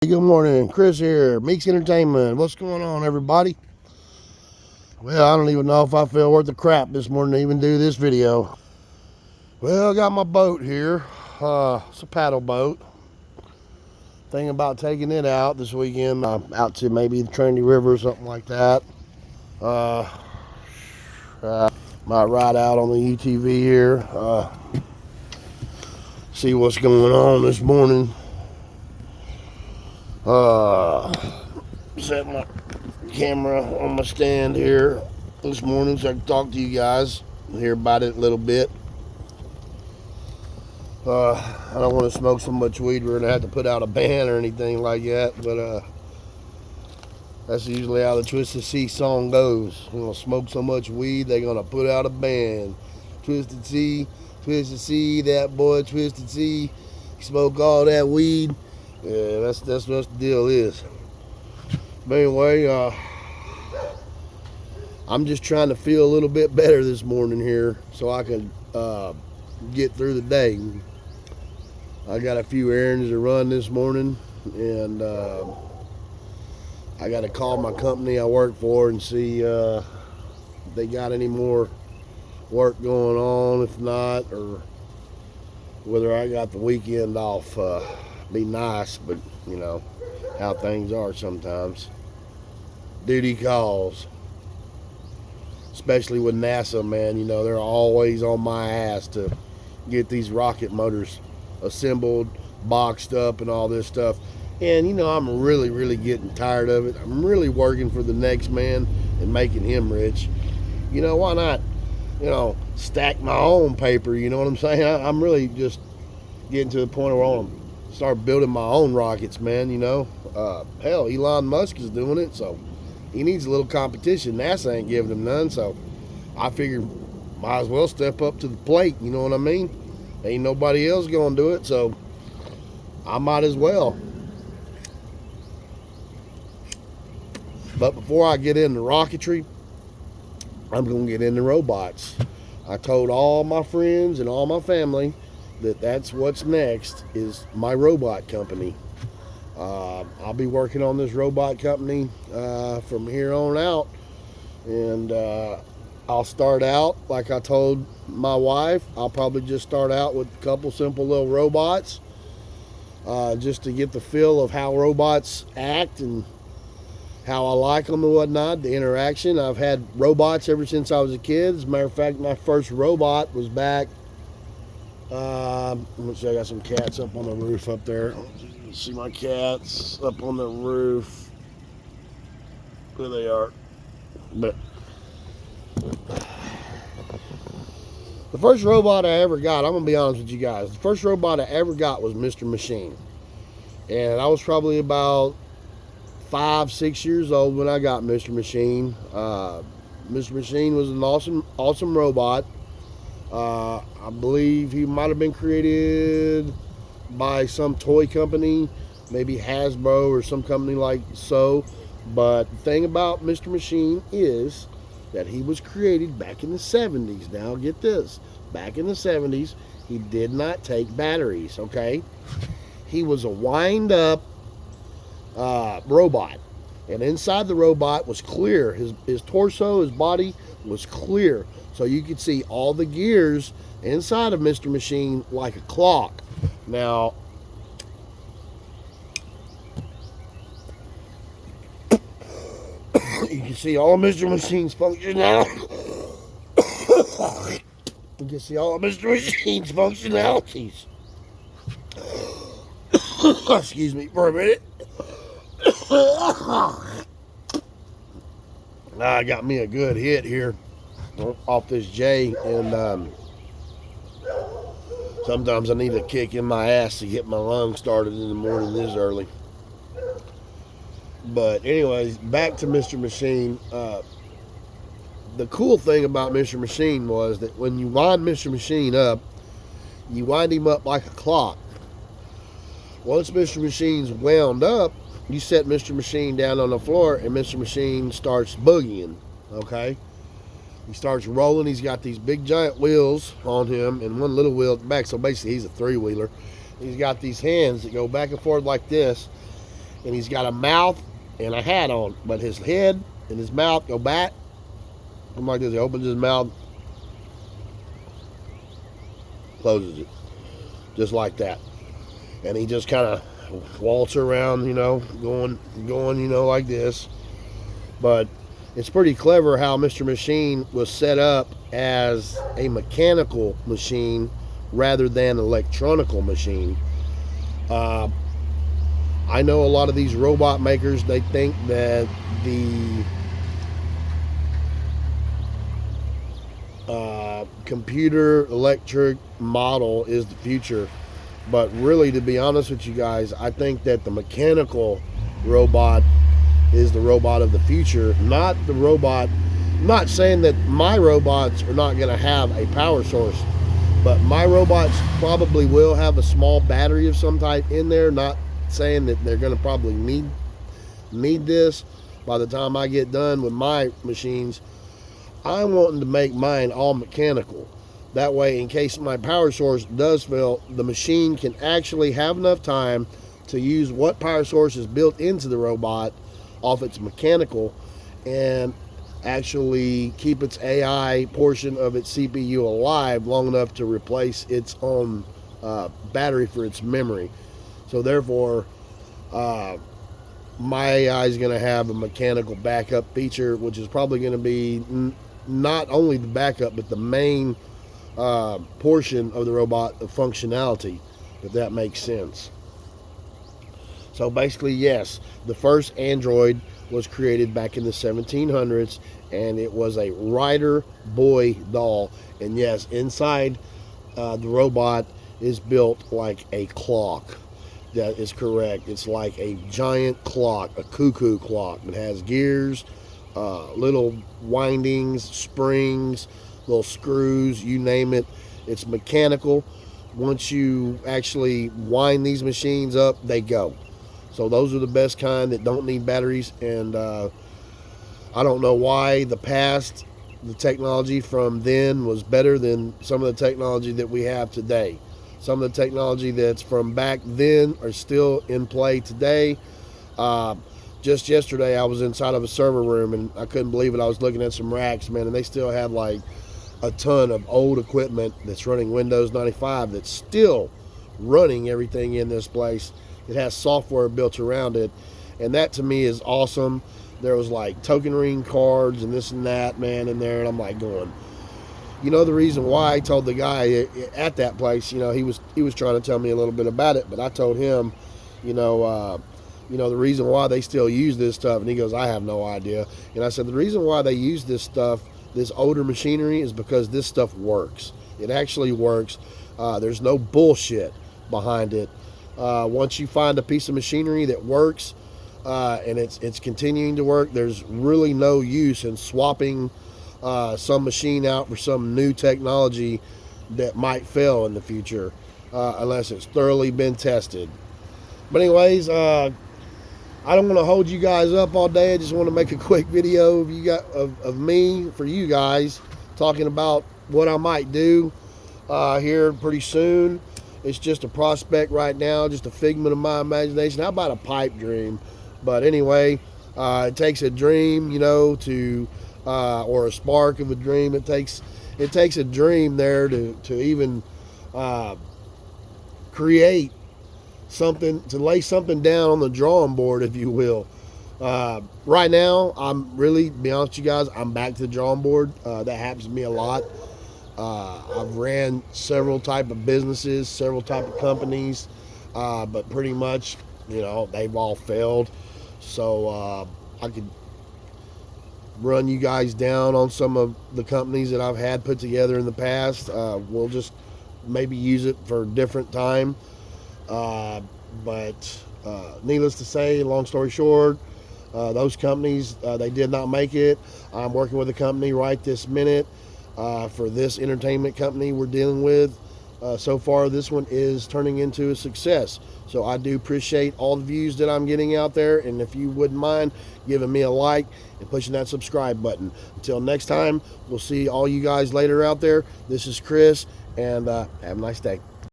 Good morning, Chris here, Meeks Entertainment. What's going on, everybody? Well, I don't even know if I feel worth the crap this morning to even do this video. Well, I got my boat here. It's a paddle boat. Thinking about taking it out this weekend, out to maybe the Trinity River or something like that. Uh, might ride out on the UTV here. See what's going on this morning. Set my camera on my stand here this morning so I can talk to you guys and hear about it a little bit. I don't want to smoke so much weed we're gonna have to put out a ban or anything like that, but that's usually how the Twisted Sea song goes. We're gonna smoke so much weed they're gonna put out a ban. Twisted Sea, that boy Twisted Sea, smoke all that weed. Yeah, that's what the deal is. But anyway, I'm just trying to feel a little bit better this morning here so I can get through the day. I got a few errands to run this morning, and I got to call my company I work for and see if they got any more work going on. If not, or whether I got the weekend off. Be nice, but you know how things are sometimes. Duty calls. Especially with NASA, man, you know, they're always on my ass to get these rocket motors assembled, boxed up, and all this stuff. And, you know, I'm really getting tired of it. I'm really working for the next man and making him rich. You know, why not, you know, stack my own paper, you know what I'm saying? I'm really just getting to the point where I want to start building my own rockets, man, you know. Hell, Elon Musk is doing it, so he needs a little competition. NASA ain't giving him none, so I figured might as well step up to the plate, you know what I mean? Ain't nobody else gonna do it, so I might as well. But before I get into rocketry, I'm gonna get into robots. I told all my friends and all my family that that's what's next is my robot company. I'll be working on this robot company from here on out, and I'll start out like I told my wife. I'll probably just start out with a couple simple little robots, just to get the feel of how robots act and how I like them and whatnot, the interaction. I've had robots ever since I was a kid. As a matter of fact, my first robot was back. Let's see, I got some cats up on the roof up there. See my cats up on the roof. There they are. But the first robot I ever got, I'm going to be honest with you guys. The first robot I ever got was Mr. Machine. And I was probably about 5-6 years old when I got Mr. Machine. Mr. Machine was an awesome robot. I believe he might have been created by some toy company, maybe Hasbro or some company like so. But the thing about Mr. Machine is that he was created back in the 70s. Now get this, back in the 70s, he did not take batteries, okay? He was a wind up robot. And inside the robot was clear. His torso, his body was clear. So you could see all the gears inside of Mr. Machine like a clock. Now, you can see all of Mr. Machine's functionality. You can see all of Mr. Machine's functionalities. Excuse me for a minute. I got me a good hit here off this J, and sometimes I need a kick in my ass to get my lungs started in the morning this early. But anyways, back to Mr. Machine. The cool thing about Mr. Machine was that when you wind Mr. Machine up, you wind him up like a clock. Once Mr. Machine's wound up, you set Mr. Machine down on the floor and Mr. Machine starts boogieing, okay? He starts rolling. He's got these big giant wheels on him and one little wheel at the back, so basically he's a three-wheeler. He's got these hands that go back and forth like this, and he's got a mouth and a hat on, but his head and his mouth go back. I'm like this. He opens his mouth, closes it, just like that, and he just kind of waltz around, going, like this. But it's pretty clever how Mr. Machine was set up as a mechanical machine rather than an electronical machine. I know a lot of these robot makers, they think that the computer electric model is the future. But really, to be honest with you guys, I think that the mechanical robot is the robot of the future, not the robot. I'm not saying that my robots are not going to have a power source, but my robots probably will have a small battery of some type in there. Not saying that they're going to probably need this by the time I get done with my machines. I'm wanting to make mine all mechanical. That way, in case my power source does fail, the machine can actually have enough time to use what power source is built into the robot off its mechanical and actually keep its AI portion of its CPU alive long enough to replace its own battery for its memory. So therefore, my AI is going to have a mechanical backup feature, which is probably going to be not only the backup, but the main portion of the robot of functionality, if that makes sense. So basically, yes, the first Android was created back in the 1700s, and it was a Rider boy doll. And yes, inside the robot is built like a clock. That is correct. It's like a giant clock, a cuckoo clock. It has gears, little windings, springs, little screws, you name it. It's mechanical. Once you actually wind these machines up, they go. So those are the best kind that don't need batteries. And I don't know why the technology from then was better than some of the technology that we have today. Some of the technology that's from back then are still in play today. Just yesterday, I was inside of a server room, and I couldn't believe it. I was looking at some racks, man, and they still have like a ton of old equipment that's running Windows 95 that's still running everything in this place. It has software built around it, and that to me is awesome. There was like token ring cards and this and that, man, in there, and I'm like going, the reason why I told the guy at that place, he was trying to tell me a little bit about it, but I told him, the reason why they still use this stuff, and he goes, I have no idea. And I said, the reason why they use this stuff, this older machinery, is because this stuff works. It actually works. There's no bullshit behind it. Once you find a piece of machinery that works, and it's continuing to work, there's really no use in swapping some machine out for some new technology that might fail in the future, unless it's thoroughly been tested. But anyways, I don't want to hold you guys up all day. I just want to make a quick video of me for you guys, talking about what I might do here pretty soon. It's just a prospect right now, just a figment of my imagination. How about a pipe dream? But anyway, it takes a dream, to or a spark of a dream. It takes a dream there to even create something, to lay something down on the drawing board, if you will. Right now, I'm really, to be honest with you guys, I'm back to the drawing board. That happens to me a lot. I've ran several type of businesses, several type of companies, but pretty much, they've all failed. So I could run you guys down on some of the companies that I've had put together in the past. We'll just maybe use it for a different time. But needless to say, long story short, those companies, they did not make it. I'm working with a company right this minute for this entertainment company we're dealing with. So far, this one is turning into a success. So I do appreciate all the views that I'm getting out there. And if you wouldn't mind giving me a like and pushing that subscribe button. Until next time, we'll see all you guys later out there. This is Chris, and have a nice day.